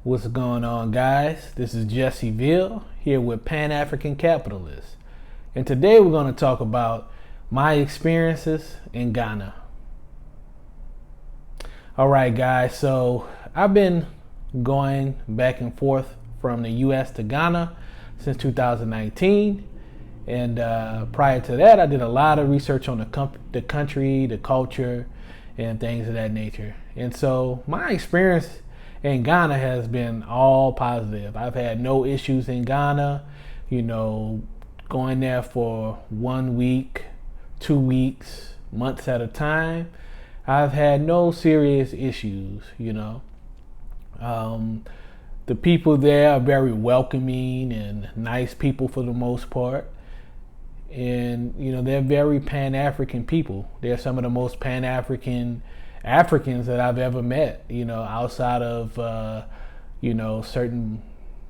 What's going on, guys? This is Jesse Ville here with Pan African Capitalists. And today we're going to talk about my experiences in Ghana. All right, guys. So I've been going back and forth from the U.S. to Ghana since 2019. And prior to that, I did a lot of research on the country, the culture, and things of that nature. And so my experience in Ghana has been all positive. I've had no issues in Ghana, going there for 1 week, 2 weeks, months at a time. I've had no serious issues. The people there are very welcoming and nice people for the most part. And, they're very Pan-African people. They're some of the most Pan-African Africans that I've ever met, outside of, certain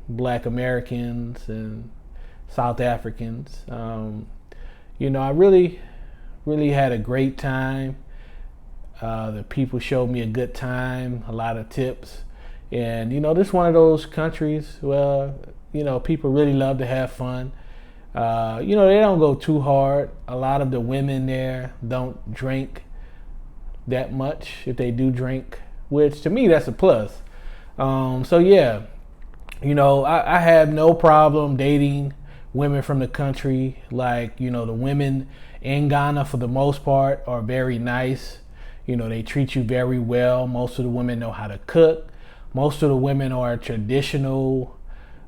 Black Americans and South Africans. I really had a great time. The people showed me a good time, a lot of tips. And, this is one of those countries where, people really love to have fun. They don't go too hard. A lot of the women there don't drink that much, if they do drink, which to me that's a plus. I have no problem dating women from the country. Like, the women in Ghana for the most part are very nice. They treat you very well. Most of the women know how to cook. Most of the women are traditional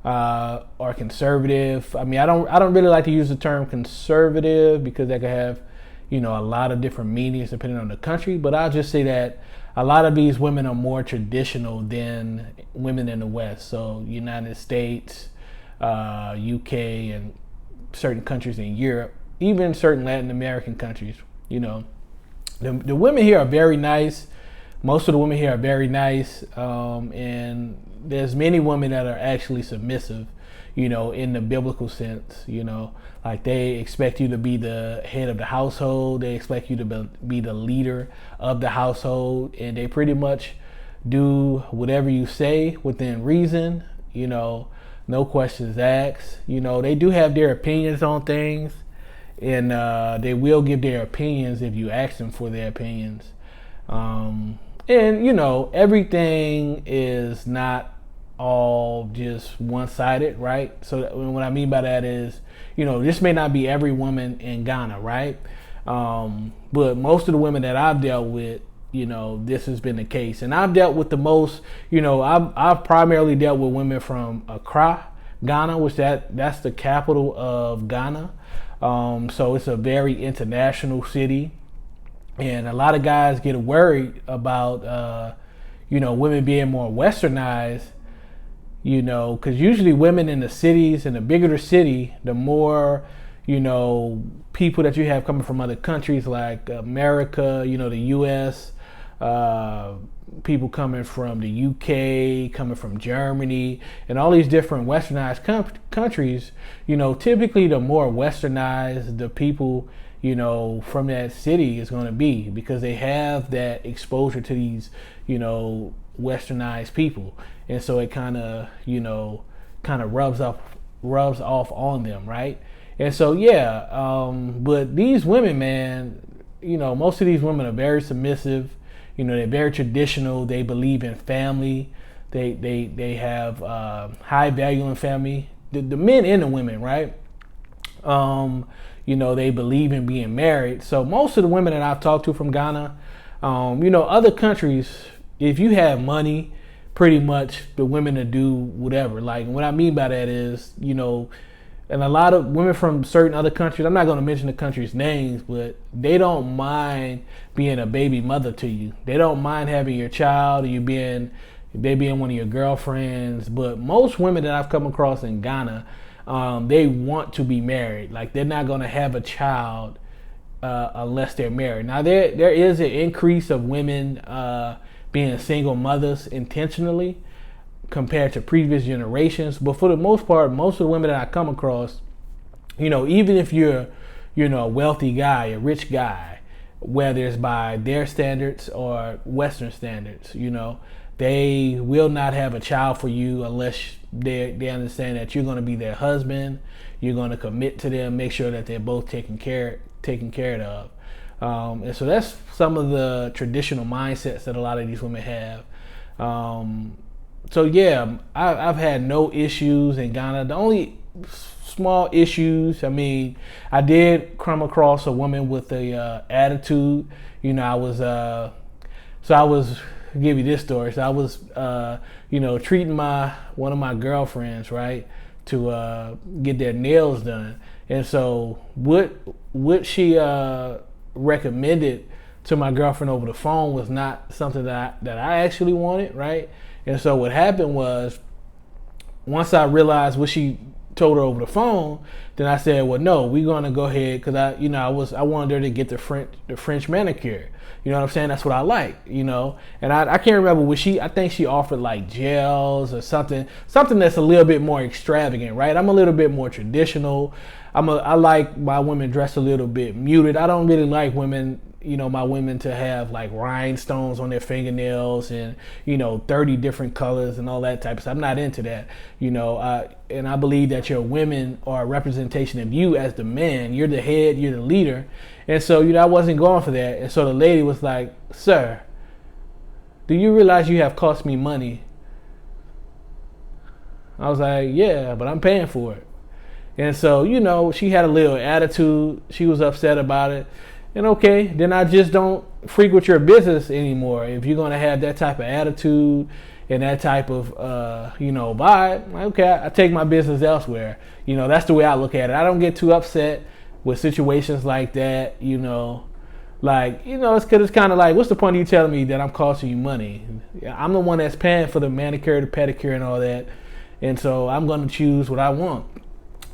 or conservative. I don't really like to use the term conservative because that could have a lot of different meanings depending on the country, but I'll just say that a lot of these women are more traditional than women in the West. So United States, UK, and certain countries in Europe, even certain Latin American countries. The women here are very nice. Most of the women here are very nice, and there's many women that are actually submissive, in the biblical sense. Like they expect you to be the head of the household. They expect you to be the leader of the household, and they pretty much do whatever you say within reason. No questions asked. They do have their opinions on things, and they will give their opinions if you ask them for their opinions. Everything is not all just one-sided, right? So what I mean by that is, this may not be every woman in Ghana, right? But most of the women that I've dealt with, this has been the case. And I've dealt with the most, I've primarily dealt with women from Accra, Ghana, which that's the capital of Ghana. So it's a very international city. And a lot of guys get worried about, women being more westernized, because usually women in the cities, and the bigger the city, the more, people that you have coming from other countries like America, the US, people coming from the UK, coming from Germany, and all these different westernized countries, typically the more westernized the people, from that city is going to be, because they have that exposure to these, westernized people. And so it kind of rubs off on them, right? And so, but these women, man, most of these women are very submissive. They're very traditional. They believe in family. They have high value in family. The men and the women, right? They believe in being married. So most of the women that I've talked to from Ghana, other countries, if you have money, pretty much the women to do whatever. Like, what I mean by that is, and a lot of women from certain other countries, I'm not going to mention the countries' names, but they don't mind being a baby mother to you. They don't mind having your child, or they being one of your girlfriends. But most women that I've come across in Ghana, they want to be married. Like, they're not going to have a child unless they're married. Now, there is an increase of women being single mothers intentionally compared to previous generations. But for the most part, most of the women that I come across, even if you're, a wealthy guy, a rich guy, whether it's by their standards or Western standards, They will not have a child for you unless they understand that you're going to be their husband. You're going to commit to them, make sure that they're both taken care of. And so that's some of the traditional mindsets that a lot of these women have. So yeah, I've had no issues in Ghana. The only small issues, I mean, I did come across a woman with a attitude. You know, I was give you this story. So I was, treating one of my girlfriends, right, to get their nails done. And so what she recommended to my girlfriend over the phone was not something that I actually wanted, right? And so what happened was, once I realized what she told her over the phone, then I said, well, no, we're gonna go ahead, because I wanted her to get the French manicure. You know what I'm saying? That's what I like, you know. And I can't remember I think she offered like gels or something that's a little bit more extravagant, right? I'm a little bit more traditional. I like my women dressed a little bit muted. I don't really like my women to have like rhinestones on their fingernails and 30 different colors and all that type of stuff. I'm not into that, and I believe that your women are a representation of you as the man. You're the head, you're the leader. And so I wasn't going for that. And so the lady was like, sir, do you realize you have cost me money? I was like, yeah, but I'm paying for it. And so she had a little attitude. She was upset about it. And okay, then I just don't frequent your business anymore. If you're going to have that type of attitude and that type of, vibe, okay, I take my business elsewhere. That's the way I look at it. I don't get too upset with situations like that, it's because it's kind of like, what's the point of you telling me that I'm costing you money? I'm the one that's paying for the manicure, the pedicure, and all that. And so I'm going to choose what I want.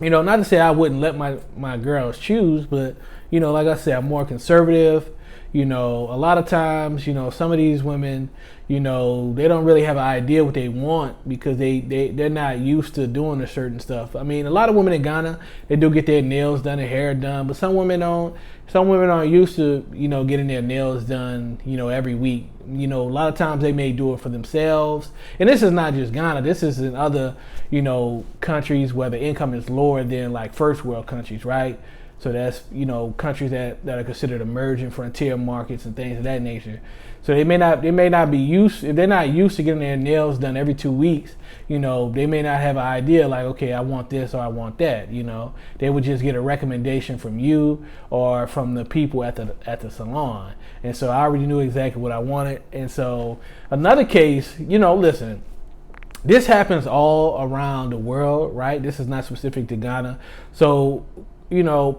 Not to say I wouldn't let my girls choose, but like I said, I'm more conservative. A lot of times, some of these women, they don't really have an idea what they want because they're not used to doing a certain stuff. I mean, a lot of women in Ghana, they do get their nails done, their hair done, but some women don't. Some women aren't used to, getting their nails done, every week. A lot of times they may do it for themselves. And this is not just Ghana. This is in other, countries where the income is lower than like first world countries, right? So that's, countries that are considered emerging frontier markets and things of that nature. So they may not be used, if they're not used to getting their nails done every 2 weeks, they may not have an idea like, okay, I want this or I want that, They would just get a recommendation from you or from the people at the salon. And so I already knew exactly what I wanted. And so another case, listen, this happens all around the world, right? This is not specific to Ghana. So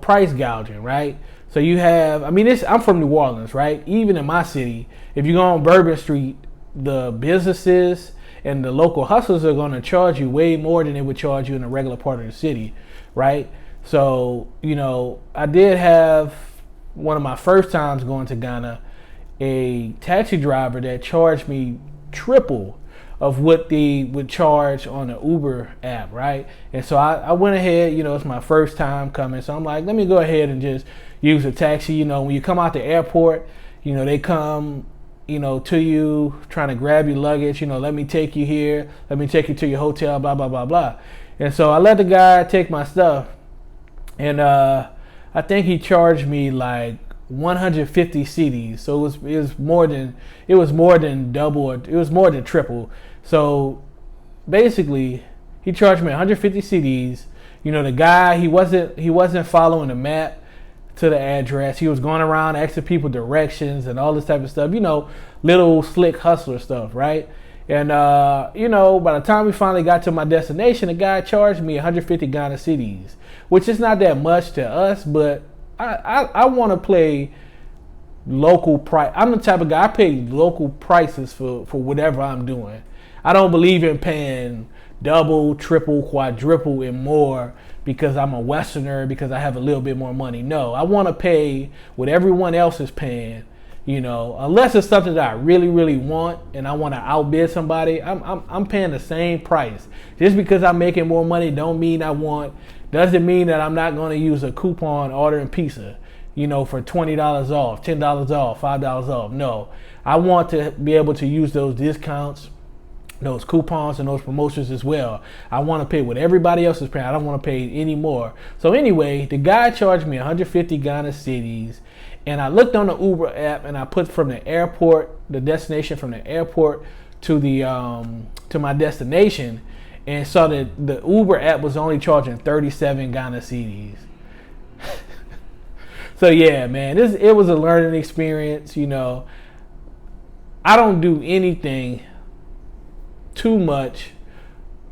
price gouging, right? So you have, I'm from New Orleans, right? Even in my city, if you go on Bourbon Street, the businesses and the local hustlers are going to charge you way more than they would charge you in a regular part of the city, right? So, I did have one of my first times going to Ghana, a taxi driver that charged me triple of what they would charge on the Uber app, right? And so I went ahead, it's my first time coming. So I'm like, let me go ahead and just use a taxi. When you come out the airport, they come, to you trying to grab your luggage, let me take you here, let me take you to your hotel, blah, blah, blah, blah. And so I let the guy take my stuff. And I think he charged me like 150 cedis. So it was more than double, it was more than triple. So basically, he charged me 150 cedis. The guy, he wasn't following the map to the address. He was going around asking people directions and all this type of stuff. Little slick hustler stuff, right? And by the time we finally got to my destination, the guy charged me 150 Ghana cedis, which is not that much to us, but I want to play local price. I'm the type of guy, I pay local prices for whatever I'm doing. I don't believe in paying double, triple, quadruple, and more because I'm a Westerner, because I have a little bit more money. No, I want to pay what everyone else is paying, unless it's something that I really, really want and I want to outbid somebody. I'm paying the same price. Just because I'm making more money doesn't mean that I'm not going to use a coupon ordering pizza. for $20 off, $10 off, $5 off. No, I want to be able to use those discounts, those coupons, and those promotions as well. I want to pay what everybody else is paying. I don't want to pay any more. So anyway, the guy charged me 150 Ghana cedis, and I looked on the Uber app and I put from the airport, the destination from the airport to the to my destination, and saw that the Uber app was only charging 37 Ghana cedis. So yeah, man, it was a learning experience. I don't do anything too much.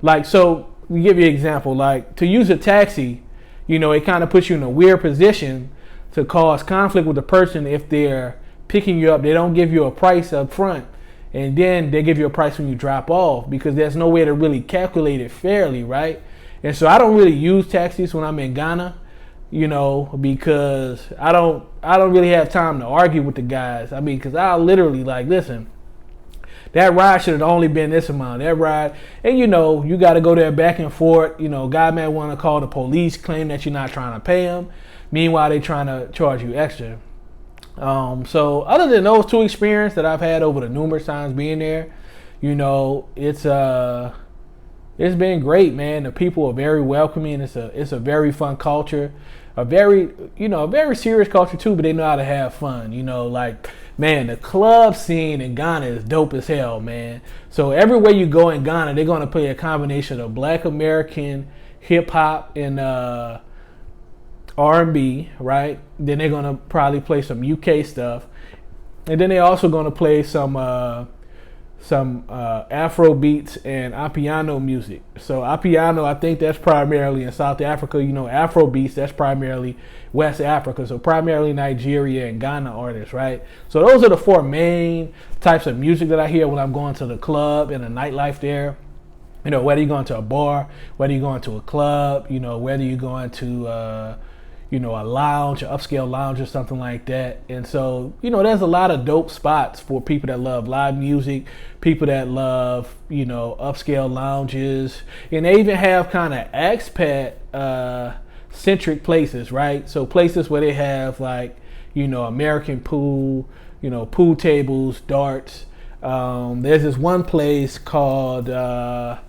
Like, so to give you an example, like to use a taxi, it kind of puts you in a weird position to cause conflict with the person if they're picking you up. They don't give you a price up front, and then they give you a price when you drop off, because there's no way to really calculate it fairly, right? And so I don't really use taxis when I'm in Ghana, because I don't really have time to argue with the guys. I mean, because I'll literally listen, that ride should have only been this amount. That ride, and you got to go there back and forth. Guy may want to call the police, claim that you're not trying to pay him. Meanwhile, they trying to charge you extra. So other than those two experiences that I've had over the numerous times being there, it's been great, man. The people are very welcoming. It's a very fun culture, a very serious culture too, but they know how to have fun. Man, the club scene in Ghana is dope as hell, man. So everywhere you go in Ghana, they're gonna play a combination of Black American hip hop and R&B, right? Then they're gonna probably play some UK stuff, and then they're also gonna play some Afro beats and Amapiano music. So Amapiano, I think that's primarily in South Africa. Afro beats, that's primarily West Africa. So primarily Nigeria and Ghana artists, right? So those are the four main types of music that I hear when I'm going to the club and the nightlife there. Whether you're going to a bar, whether you're going to a club, whether you're going to a lounge, an upscale lounge or something like that. And so, there's a lot of dope spots for people that love live music, people that love, upscale lounges. And they even have kind of expat centric places, right? So places where they have American pool, pool tables, darts. There's this one place called, I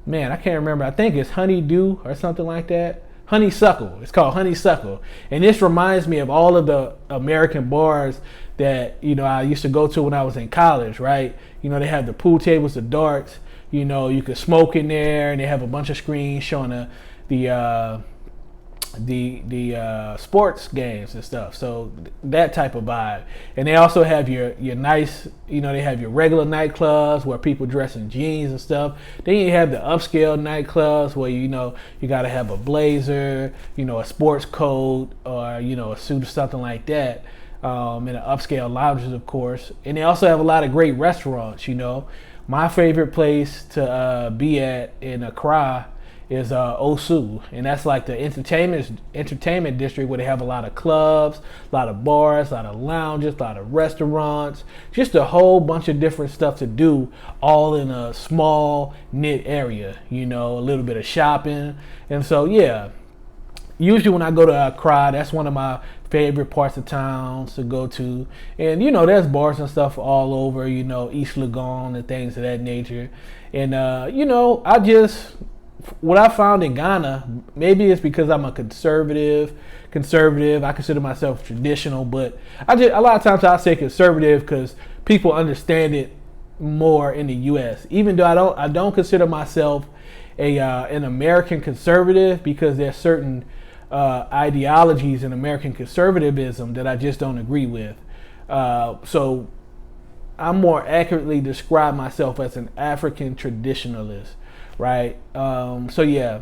can't remember. I think it's Honeydew or something like that. Honeysuckle. It's called Honeysuckle. And this reminds me of all of the American bars that, I used to go to when I was in college, right? They have the pool tables, the darts, you could smoke in there, and they have a bunch of screens showing the sports games and stuff. So that type of vibe. And they also have your nice, they have your regular nightclubs where people dress in jeans and stuff. Then you have the upscale nightclubs where you got to have a blazer, a sports coat, or a suit or something like that. And the upscale lounges, of course. And they also have a lot of great restaurants. My favorite place to be at in Accra is Osu, and that's like the entertainment district where they have a lot of clubs, a lot of bars, a lot of lounges, a lot of restaurants, just a whole bunch of different stuff to do, all in a small knit area. A little bit of shopping. And so yeah, usually when I go to Accra, that's one of my favorite parts of town to go to. And there's bars and stuff all over, East Legon and things of that nature. And what I found in Ghana, maybe it's because I'm a conservative. I consider myself traditional, but a lot of times I say conservative because people understand it more in the U.S. Even though I don't consider myself an American conservative, because there's certain ideologies in American conservatism that I just don't agree with. So I more accurately describe myself as an African traditionalist. Right. So yeah,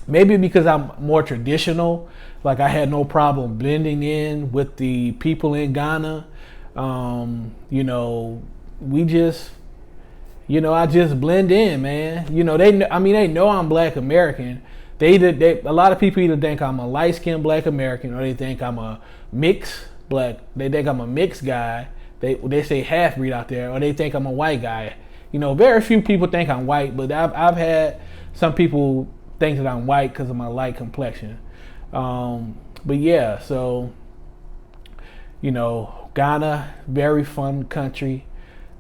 maybe because I'm more traditional, I had no problem blending in with the people in Ghana. We just, I just blend in, man. They know I'm Black American. A lot of people either think I'm a light-skinned Black American, or they think I'm a mixed Black. They think I'm a mixed guy. They say half-breed out there, or they think I'm a white guy. Very few people think I'm white, but I've had some people think that I'm white because of my light complexion. But yeah, so You know, Ghana, very fun country.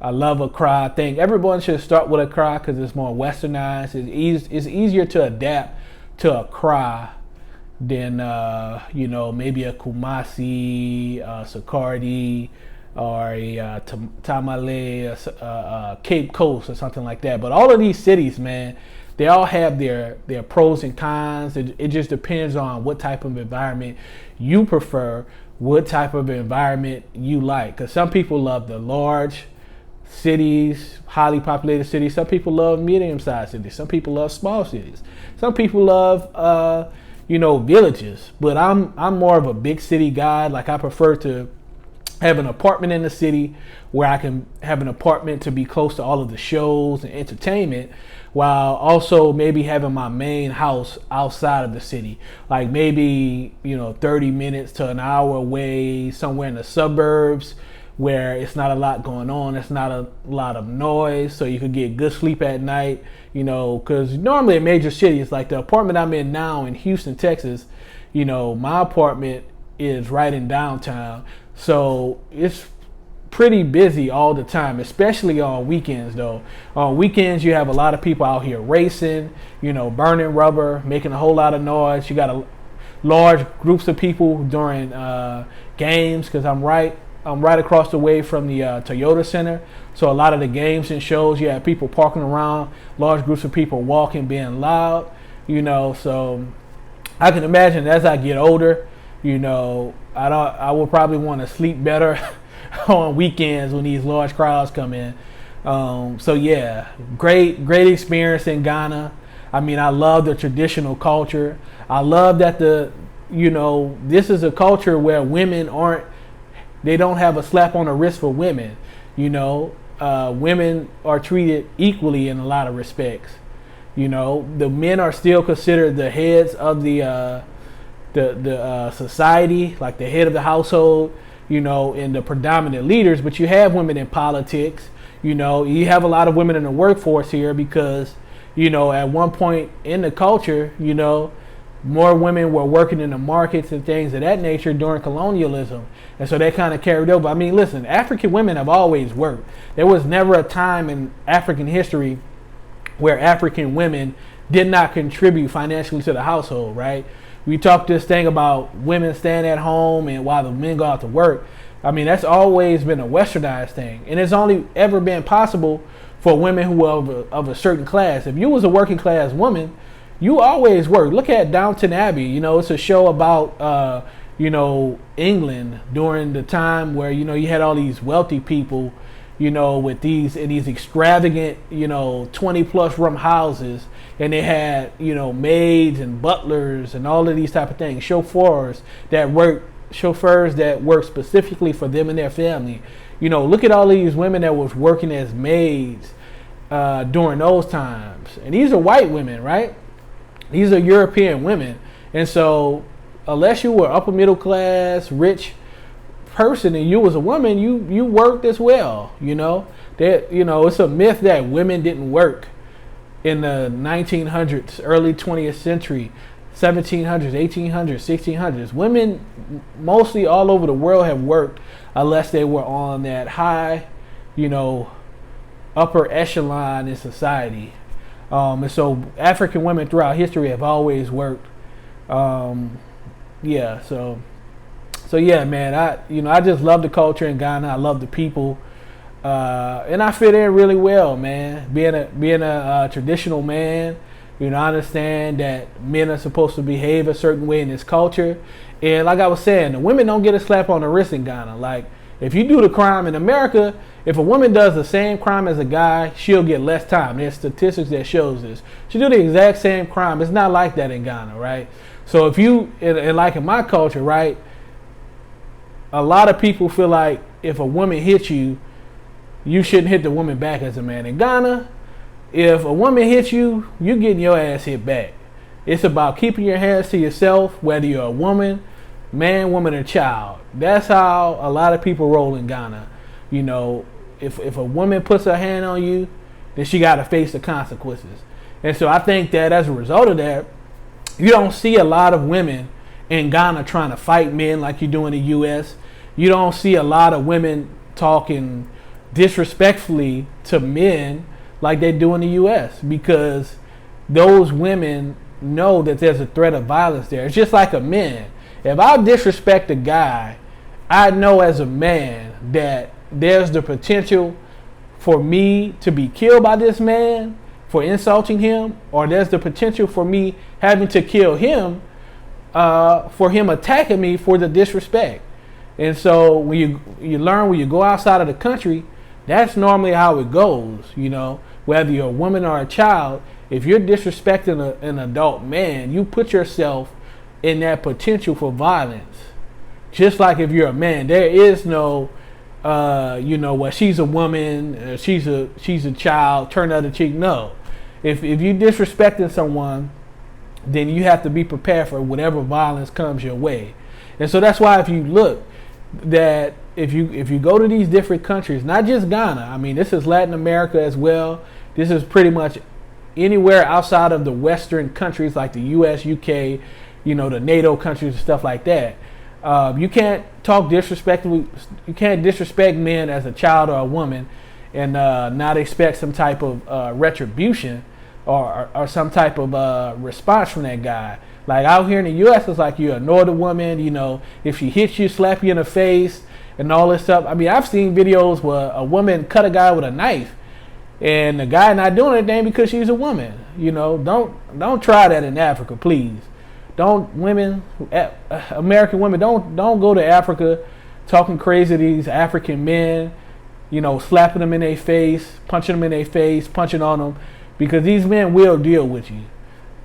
I love Accra. I think everyone should start with Accra because it's more westernized. It's easier to adapt to Accra than you know, maybe a Kumasi, Sakardi, or a Tamale, Cape Coast, or something like that. But all of these cities, man, they all have their pros and cons. It just depends on what type of environment you prefer, what type of environment you like. Because some people love the large cities, highly populated cities. Some people love medium-sized cities. Some people love small cities. Some people love, you know, villages. But I'm more of a big city guy. Like, I prefer to have an apartment in the city where I can have an apartment to be close to all of the shows and entertainment, while also maybe having my main house outside of the city. Like maybe, you know, 30 minutes to an hour away, somewhere in the suburbs, where it's not a lot going on, it's not a lot of noise, so you could get good sleep at night, you know, because normally in major cities, like the apartment I'm in now in Houston, Texas, you know, my apartment is right in downtown, so it's pretty busy all the time, especially on weekends though. On weekends, you have a lot of people out here racing, you know, burning rubber, making a whole lot of noise. You got large groups of people during games, because I'm right across the way from the Toyota Center. So a lot of the games and shows, you have people parking around, large groups of people walking, being loud, you know. So I can imagine as I get older, you know, I will probably want to sleep better on weekends when these large crowds come in. So yeah, great experience in Ghana. I mean, I love the traditional culture. I love that you know, this is a culture where women they don't have a slap on the wrist for women. You know, women are treated equally in a lot of respects. You know, the men are still considered the heads of the society, like the head of the household, you know, and the predominant leaders. But you have women in politics. You know, you have a lot of women in the workforce here because, you know, at one point in the culture, you know, more women were working in the markets and things of that nature during colonialism. And so that kind of carried over. I mean, listen, African women have always worked. There was never a time in African history where African women did not contribute financially to the household, right? We talked this thing about women staying at home and while the men go out to work. I mean, that's always been a westernized thing. And it's only ever been possible for women who were of a certain class. If you was a working class woman, you always work. Look at Downton Abbey. You know, it's a show about, you know, England during the time where, you know, you had all these wealthy people, you know, with these extravagant, you know, 20+ room houses. And they had, you know, maids and butlers and all of these type of things, chauffeurs that work specifically for them and their family. You know, look at all these women that was working as maids during those times. And these are white women, right? These are European women. And so unless you were upper middle class, rich person and you was a woman, you worked as well. You know, that, you know, it's a myth that women didn't work in the 1900s, early 20th century, 1700s, 1800s, 1600s. Women mostly all over the world have worked unless they were on that high, you know, upper echelon in society. And so African women throughout history have always worked. Yeah, so yeah, man, I just love the culture in Ghana. I love the people. And I fit in really well, man. Being a traditional man, you know, I understand that men are supposed to behave a certain way in this culture. And like I was saying, the women don't get a slap on the wrist in Ghana. Like, if you do the crime in America, if a woman does the same crime as a guy, she'll get less time. There's statistics that shows this. She do the exact same crime. It's not like that in Ghana, right? So if you, and like in my culture, right, a lot of people feel like if a woman hits you, you shouldn't hit the woman back as a man. In Ghana, if a woman hits you, you're getting your ass hit back. It's about keeping your hands to yourself, whether you're a woman, man, woman, or child. That's how a lot of people roll in Ghana. You know, if a woman puts her hand on you, then she got to face the consequences. And so I think that as a result of that, you don't see a lot of women in Ghana trying to fight men like you do in the U.S. you don't see a lot of women talking disrespectfully to men like they do in the U.S. because those women know that there's a threat of violence there. It's just like a man. If I disrespect a guy, I know as a man that there's the potential for me to be killed by this man for insulting him, or there's the potential for me having to kill him for him attacking me for the disrespect. And so when you learn when you go outside of the country, that's normally how it goes. Whether you're a woman or a child, if you're disrespecting an adult man, you put yourself in that potential for violence. Just like if you're a man, there is no, well, she's a woman, she's a child, turn the other cheek. No, if you're disrespecting someone, then you have to be prepared for whatever violence comes your way. And so that's why if you look, that if you go to these different countries, not just Ghana, I mean, this is Latin America as well. This is pretty much anywhere outside of the Western countries like the U.S., U.K., the NATO countries and stuff like that. You can't talk disrespectfully. You can't disrespect men as a child or a woman and not expect some type of retribution or some type of response from that guy. Like out here in the U.S., it's like you ignore the woman. If she hits you, slap you in the face, and all this stuff. I mean, I've seen videos where a woman cut a guy with a knife, and the guy not doing anything because she's a woman. Don't try that in Africa, please. Don't American women, don't go to Africa talking crazy to these African men. Slapping them in their face, punching them in their face, punching on them, because these men will deal with you.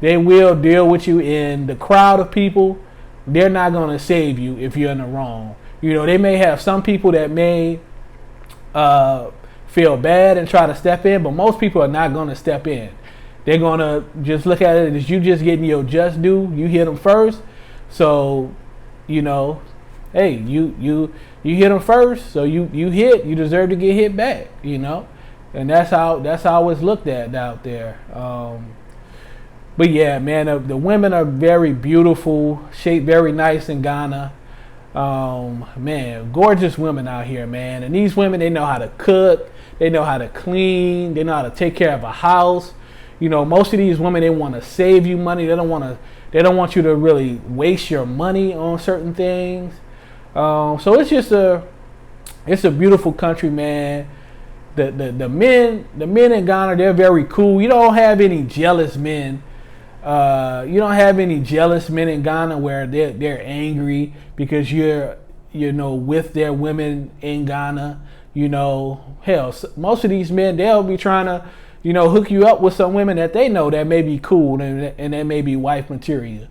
They will deal with you in the crowd of people. They're not going to save you if you're in the wrong. They may have some people that may feel bad and try to step in, but most people are not going to step in. They're going to just look at it as you just getting your just due. You hit them first. So, hey, you hit them first. So you deserve to get hit back, And that's how it's looked at out there. But yeah, man, the women are very beautiful, shaped very nice in Ghana. Man, gorgeous women out here, man. And these women, they know how to cook, they know how to clean, they know how to take care of a house. Most of these women, they want to save you money. They don't want you to really waste your money on certain things. So it's a beautiful country, man. The men in Ghana, they're very cool. You don't have any jealous men. You don't have any jealous men in Ghana where they're angry because you're with their women in Ghana. Hell, most of these men, they'll be trying to hook you up with some women that they know that may be cool and that may be wife material.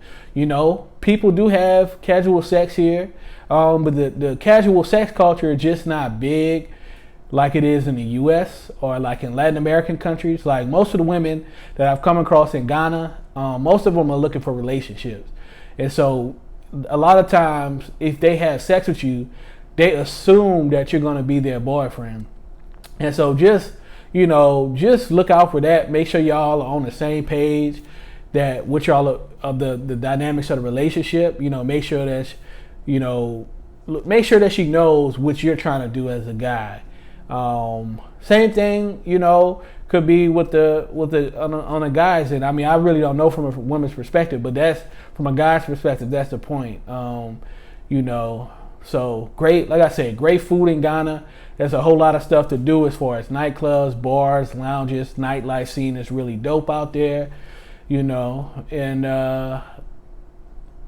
People do have casual sex here, but the casual sex culture is just not big like it is in the U.S. or like in Latin American countries. Like most of the women that I've come across in Ghana, most of them are looking for relationships. And so a lot of times if they have sex with you, they assume that you're going to be their boyfriend. And so just look out for that. Make sure y'all are on the same page that with y'all of the dynamics of the relationship. Make sure that she knows what you're trying to do as a guy. Same thing, could be with the on the guys. And I mean, I really don't know from a woman's perspective, but that's from a guy's perspective. That's the point. So great, like I said, great food in Ghana. There's a whole lot of stuff to do as far as nightclubs, bars, lounges, nightlife scene is really dope out there, and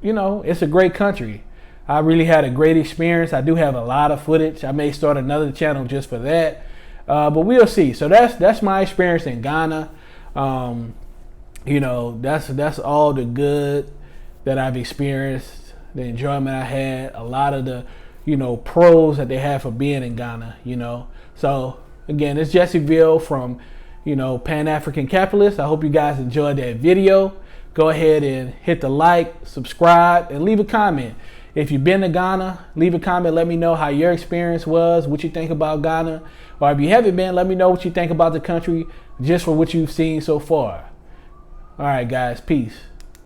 it's a great country. I really had a great experience. I do have a lot of footage. I may start another channel just for that, but we'll see. So that's my experience in Ghana. That's all the good that I've experienced, the enjoyment I had, a lot of the pros that they have for being in Ghana, So again, it's Jesse Ville from, Pan-African Capitalist. I hope you guys enjoyed that video. Go ahead and hit the like, subscribe, and leave a comment. If you've been to Ghana, leave a comment. Let me know how your experience was, what you think about Ghana. Or if you haven't been, let me know what you think about the country just for what you've seen so far. All right, guys. Peace.